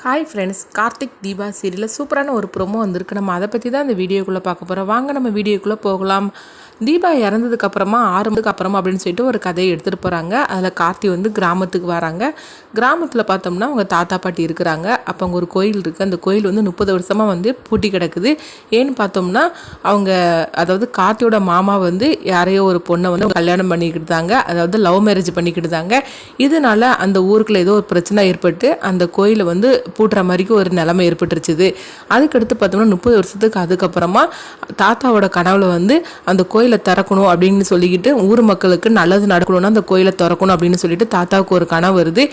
Hi friends, Karthik Deepa சீரியலில் சூப்பரான ஒரு ப்ரோமோ வந்திருக்கு. நம்ம அதை பற்றி தான் இந்த வீடியோக்குள்ளே பார்க்க போகிறோம். வாங்க நம்ம வீடியோக்குள்ளே போகலாம். தீபா இறந்ததுக்கப்புறமா 6 மணிக்கு அப்புறமா அப்படின்னு சொல்லிட்டு ஒரு கதையை எடுத்துகிட்டு போகிறாங்க. அதில் கார்த்தி வந்து கிராமத்துக்கு வராங்க. கிராமத்தில் பார்த்தோம்னா அவங்க தாத்தா பாட்டி இருக்கிறாங்க. அப்போ அங்கே ஒரு கோயில் இருக்குது. அந்த கோயில் வந்து 30 வருஷமாக வந்து பூட்டி கிடக்குது. ஏன்னு பார்த்தோம்னா அவங்க அதாவது கார்த்தியோட மாமா வந்து யாரையோ ஒரு பொண்ணை வந்து கல்யாணம் பண்ணிக்கிட்டாங்க. அதாவது லவ் மேரேஜ் பண்ணிக்கிட்டாங்க. இதனால அந்த ஊருக்குள்ள ஏதோ ஒரு பிரச்சனை ஏற்பட்டு அந்த கோயிலை வந்து பூட்டுற மாதிரிக்கு ஒரு நிலைமை ஏற்பட்டுருச்சுது. அதுக்கடுத்து பார்த்தோம்னா 30 வருஷத்துக்கு அதுக்கப்புறமா தாத்தாவோட கனவுல வந்து அந்த கோயிலை திறக்கணும் அப்படின்னு சொல்லிக்கிட்டு ஊர் மக்களுக்கு நல்லது நடக்கணும்னா அந்த கோயிலை திறக்கணும் அப்படின்னு சொல்லிட்டு தாத்தாவுக்கு ஒரு கனவு வருது.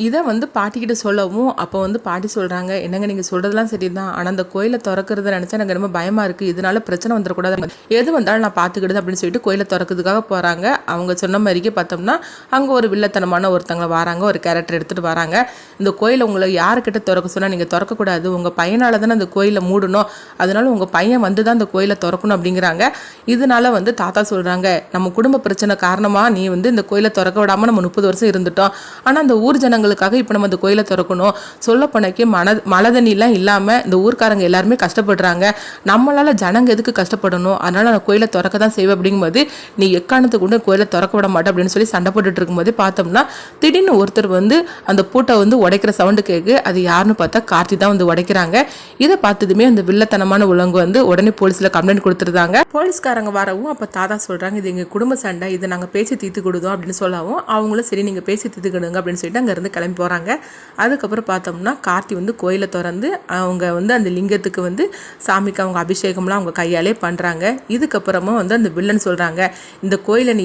இதை வந்து பாட்டிக்கிட்ட சொல்லவும் அப்போ வந்து பாட்டி சொல்கிறாங்க, என்னங்க நீங்கள் சொல்கிறதுலாம் சரிதான், ஆனால் அந்த கோயிலை திறக்கிறத நினச்சா எனக்கு ரொம்ப பயமாக இருக்குது, இதனால பிரச்சனை வந்துடக்கூடாது, எது வந்தாலும் நான் பார்த்துக்கிடுது அப்படின்னு சொல்லிட்டு கோயிலை திறக்கிறதுக்காக போகிறாங்க. அவங்க சொன்ன மாதிரிக்கே பார்த்தோம்னா அங்கே ஒரு வில்லத்தனமான ஒருத்தங்களை வராங்க, ஒரு கேரக்டர் எடுத்துகிட்டு வராங்க. இந்த கோயிலை உங்களை யாருக்கிட்ட திறக்க சொன்னால் நீங்கள் திறக்கக்கூடாது, உங்கள் பையனால் தானே அந்த கோயிலை மூடணும், அதனால உங்கள் பையன் வந்து தான் அந்த கோயிலை திறக்கணும் அப்படிங்கிறாங்க. இதனால வந்து தாத்தா சொல்கிறாங்க, நம்ம குடும்ப பிரச்சனை காரணமாக நீ வந்து இந்த கோயிலை திறக்க விடாமல் நம்ம 30 வருஷம் இருந்துட்டோம், ஆனால் அந்த ஊர் ஜனங்களுக்காக இப்போ நம்ம அந்த கோயிலை திறக்கணும், சொல்ல போனக்கே மழை தண்ணிலாம் இல்லாமல் இந்த ஊர்க்காரங்க எல்லாருமே கஷ்டப்படுறாங்க, நம்மளால் ஜனங்க எதுக்கு கஷ்டப்படணும், அதனால் நான் கோயிலை திறக்க தான் செய்வேன் அப்படிங்கும்போது நீ எக்காரணத்துக்கு கொண்டு கோயிலை திறக்க விட மாட்டேன் அப்படின்னு சொல்லி சண்டை போட்டுட்டு இருக்கும்போது பார்த்தோம்னா திடீர்னு ஒருத்தர் வந்து அந்த பூட்டை வந்து உடைக்கிற சவுண்டு கேட்கு. அது யாருன்னு பார்த்தா கார்த்தி தான் வந்து உடைக்கிறாங்க. இதை பார்த்ததுமே அந்த வில்லத்தனமான உலங்கு வந்து உடனே போலீஸில் கம்ப்ளைண்ட் கொடுத்துருந்தாங்க. போலீஸ்காரங்க வரவும் அப்போ தாத்தா சொல்கிறாங்க, இது எங்கள் குடும்ப சண்டை, இதை நாங்கள் பேசி தீர்த்து கொடுத்தோம் அப்படின்னு சொல்லவும் அவங்களும் சரி நீங்கள் பேசி தீர்த்துக்கிடுங்க அப்படின்னு சொல்லிட்டு அங்கேருந்து கிளம்பி போகிறாங்க. அதுக்கப்புறம் பார்த்தோம்னா கார்த்தி வந்து கோயிலை திறந்து அவங்க வந்து அந்த லிங்கத்துக்கு வந்து சாமிக்கு அவங்க அபிஷேகம்லாம் அவங்க கையாலே பண்ணுறாங்க. இதுக்கப்புறமா வந்து அந்த வில்லன் சொல்கிறாங்க, இந்த கோயிலை நீ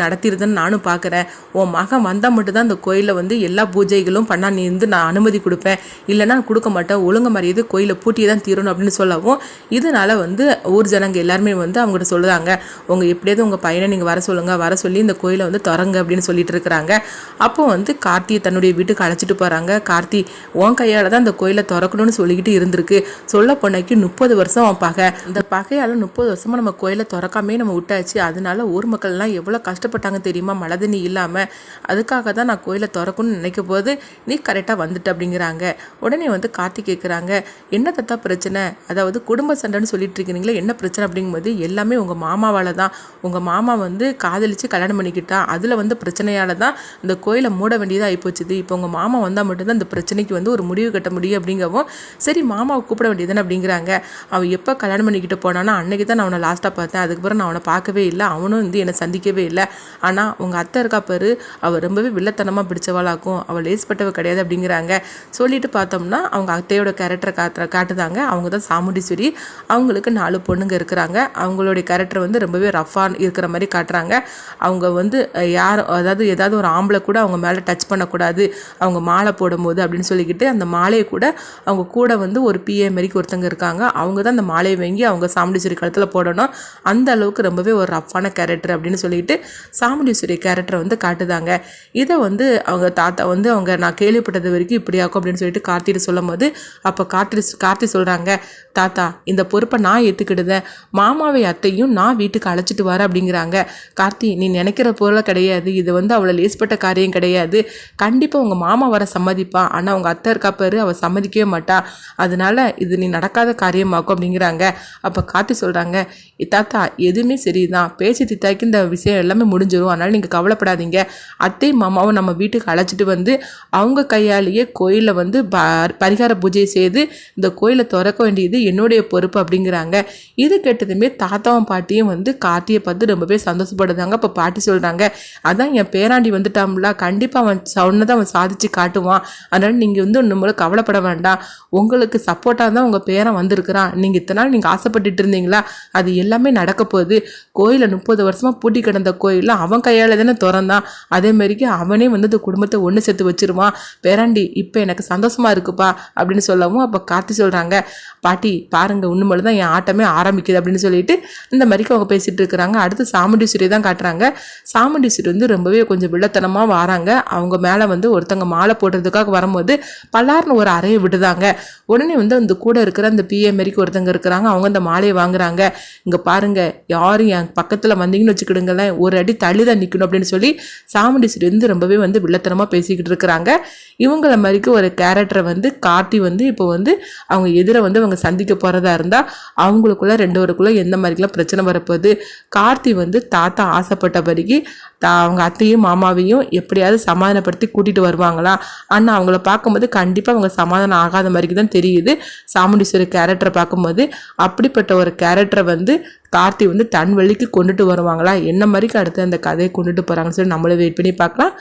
நடத்திடுதுன்னு நானும் பார்க்குறேன், உன் மகன் வந்தால் மட்டும்தான் அந்த கோயிலில் வந்து எல்லா பூஜைகளும் பண்ணால் நீ வந்து நான் அனுமதி கொடுப்பேன், இல்லைன்னா கொடுக்க மாட்டேன், ஒழுங்கு மாதிரியே கோயிலை பூட்டியே தான் தீரணும் அப்படின்னு சொல்லவும் இதனால் வந்து ஊர் ஜனங்க எல்லாருமே வந்து அவங்ககிட்ட சொல்லுறாங்க, உங்கள் எப்படியாவது உங்கள் பையனை நீங்கள் வர சொல்லி இந்த கோயிலை வந்து திறங்க அப்படின்னு சொல்லிட்டு இருக்கிறாங்க. அப்போ வந்து கார்த்தியை தன்னுடைய வீட்டுக்கு அழைச்சிட்டு போகிறாங்க. கார்த்தி உன் கையால் தான் அந்த கோயிலை திறக்கணும்னு சொல்லிக்கிட்டு இருந்திருக்கு, சொல்ல போனக்கு 30 வருஷம் அவன் பகை, இந்த பகையால் 30 வருஷமாக நம்ம கோயிலை திறக்காமே நம்ம விட்டாச்சு, அதனால ஊர் மக்கள்லாம் எவ்வளோ கஷ்டப்பட்டாங்க தெரியுமா, மழை தண்ணி இல்லாமல், அதுக்காக தான் நான் கோயிலை திறக்கணும்னு நினைக்கும் போது நீ கரெக்டாக வந்துட்ட அப்படிங்கிறாங்க. உடனே வந்து கார்த்தி கேட்குறாங்க, என்ன தத்தா பிரச்சனை, அதாவது குடும்ப சண்டைன்னு சொல்லிட்டு இருக்கிறீங்களே என்ன பிரச்சனை அப்படிங்கும்போது எல்லாமே உங்கள் மாமாவால் தான், உங்கள் மாமா வந்து காதலிச்சு கல்யாணம் பண்ணிக்கிட்டா, அதில் வந்து பிரச்சனையால் தான் இந்த கோயிலை மூட வேண்டியதாக ஆகிப்போச்சுது, இப்போ உங்கள் மாமா வந்தால் மட்டும்தான் இந்த பிரச்சனைக்கு வந்து ஒரு முடிவு கட்ட முடியும் அப்படிங்கவும் சரி மாமாவை கூப்பிட வேண்டியதுன்னு அப்படிங்கிறாங்க. அவன் எப்போ கல்யாணம் பண்ணிக்கிட்டு போனான்னா அன்னைக்கு தான் நான் அவனை லாஸ்ட்டாக பார்த்தேன், அதுக்கப்புறம் நான் அவனை பார்க்கவே இல்லை, அவனும் வந்து என்னை சந்திக்கவே இல்லை, ஆனால் உங்கள் அத்தை இருக்கா பாரு, அவள் ரொம்பவே வில்லத்தனமாக பிடிச்சவளாக்கும், அவள் லேஸ்பட்டவ கிடையாது அப்படிங்கிறாங்க. சொல்லிட்டு பார்த்தோம்னா அவங்க அத்தையோட கேரக்டரை காட்டுதாங்க. அவங்க தான் சாமுண்டீஸ்வரி, அவங்களுக்கு 4 பொண்ணுங்க இருக்கிறாங்க. அவங்களுடைய கேரக்டர் வந்து ரொம்பவே ரஃபாக இருக்கிற மாதிரி காட்டுறாங்க. அவங்க வந்து ஏதாவது ஒரு ஆம்பளை கூட அவங்க மேலே டச் பண்ணக்கூடாது, அவங்க மாலை போடும்போது அப்படின்னு சொல்லிக்கிட்டு அந்த மாலையை கூட அவங்க கூட வந்து ஒரு பிஏ மாரிக்கு ஒருத்தங்க இருக்காங்க, அவங்க தான் அந்த மாலையை வாங்கி அவங்க சாமுண்டீஸ்வரி கழுத்தில் போடணும், அந்த அளவுக்கு ரொம்பவே ஒரு ரஃப்பான கேரக்டர் அப்படின்னு சொல்லிட்டு சாமுண்டீஸ்வரி கேரக்டரை வந்து காட்டுதாங்க. இதை வந்து அவங்க தாத்தா வந்து அவங்க நான் கேள்விப்பட்டது வரைக்கும் இப்படியாக்கும் அப்படின்னு சொல்லிட்டு கார்த்திகிட்ட சொல்லும் போது அப்போ கார்த்தி சொல்கிறாங்க, தாத்தா இந்த பொறுப்பை நான் ஏற்றுக்கிடுதேன், மாமாவை அத்தையும் நான் வீட்டுக்கு அழைச்சிட்டு வரேன் அப்படிங்கிறாங்க. கார்த்தி நீ நினைக்கிற பொருளை கிடையாது, இது வந்து அவளை லேஸ்பட்ட காரியம் கிடையாது, கண்டிப்பாக உங்கள் மாமா வர சம்மதிப்பா, ஆனால் அவங்க அத்தை இருக்கா பாரு அவள் சம்மதிக்கவே மாட்டா, அதனால இது நீ நடக்காத காரியமாக்கும் அப்படிங்கிறாங்க. அப்போ கார்த்தி சொல்கிறாங்க, தாத்தா எதுவுமே சரிதான், பேசி தித்தாக்கி இந்த விஷயம் எல்லாமே முடிஞ்சிடும், அதனால் நீங்கள் கவலைப்படாதீங்க, அத்தை மாமாவும் நம்ம வீட்டுக்கு அழைச்சிட்டு வந்து அவங்க கையாலேயே கோயிலில் வந்து பரிகார பூஜை செய்து இந்த கோயிலை திறக்க வேண்டியது என்னுடைய பொறுப்பு அப்படிங்கிறாங்க. இது கேட்டதுமே தாத்தாவும் பாட்டியும் வந்து கார்த்தியை பார்த்து ரொம்பவே சந்தோஷப்படுதாங்க. அப்போ பாட்டி சொல்கிறாங்க, அதான் என் பேராண்டி வந்துட்டாம்ல, கண்டிப்பாக அவன் சொன்னதை அவன் சாதிச்சு காட்டுவான், அதனால் நீங்கள் வந்து நம்மள கவலைப்பட வேண்டாம், உங்களுக்கு சப்போர்ட்டாக தான் உங்கள் பேரன் வந்திருக்கிறான், நீங்கள் இத்தனை நாள் நீங்கள் ஆசைப்பட்டுட்டு இருந்தீங்களா அது எல்லாமே நடக்க போகுது, கோயிலை 30 வருஷமாக பூட்டி கிடந்த கோயிலில் அவன் கையால் தானே திறந்தான், அதேமாதிரிக்கு அவனே வந்து இந்த குடும்பத்தை ஒன்று சேர்த்து வச்சிருவான், பேராண்டி இப்போ எனக்கு சந்தோஷமாக இருக்குப்பா அப்படின்னு சொல்லவும் அப்போ கார்த்தி சொல்கிறாங்க, பாட்டி பாருங்கள் உண்மையில தான் என் ஆட்டமே ஆரம்பிக்குது அப்படின்னு சொல்லிட்டு இந்த மாதிரிக்கு அவங்க பேசிகிட்டு இருக்கிறாங்க. அடுத்து சாமுண்டீஸ்வரி தான் காட்டுறாங்க. சாமுண்டீஸ்வரி வந்து ரொம்பவே கொஞ்சம் வில்லத்தனமாக வராங்க. அவங்க மேலே வந்து ஒருத்தங்க மாலை போடுறதுக்காக வரும்போது பல்லார்னு ஒரு அறையை விடுதாங்க. உடனே வந்து அந்த கூட இருக்கிற அந்த பிஏ மாரிக்கு ஒருத்தங்க இருக்கிறாங்க. அவங்க அந்த மாலையை வாங்குறாங்க. இங்கே பாருங்க, யாரும் என் பக்கத்தில் வந்தீங்கன்னு வச்சுக்கிடுங்களேன், ஒரு அடி தள்ளி தான் நிற்கணும் அப்படின்னு சொல்லி சாமுண்டீஸ்வரி வந்து ரொம்பவே வந்து வில்லத்தனமாக பேசிக்கிட்டு இருக்கிறாங்க. இவங்கள மாதிரிக்கு ஒரு கேரக்டரை வந்து கார்த்தி வந்து இப்போ வந்து அவங்க எதிர வந்து அவங்க சந்திக்க போகிறதா இருந்தால் அவங்களுக்குள்ள ரெண்டு எந்த மாதிரிக்கெல்லாம் பிரச்சனை வரப்போகுது. கார்த்தி வந்து தாத்தா ஆசைப்பட்டபடிக்கு அவங்க அத்தையும் மாமாவையும் எப்படியாவது சமாதானப்படுத்தி கூட்டிகிட்டு வருவாங்களா? ஆனால் அவங்கள பார்க்கும்போது கண்டிப்பாக அவங்க சமாதானம் ஆகாத மாதிரி தான் தெரியுது. சாமுண்டீஸ்வரி கேரக்டரை பார்க்கும்போது அப்படிப்பட்ட ஒரு கேரக்டரை வந்து கார்த்தி வந்து தன் வழிக்கு கொண்டுட்டு வருவாங்களா? என்ன மாதிரிக்கு அடுத்து அந்த கதையை கொண்டுட்டு போகிறாங்கன்னு சொல்லி நம்மளே வெயிட் பண்ணி பார்க்கலாம்.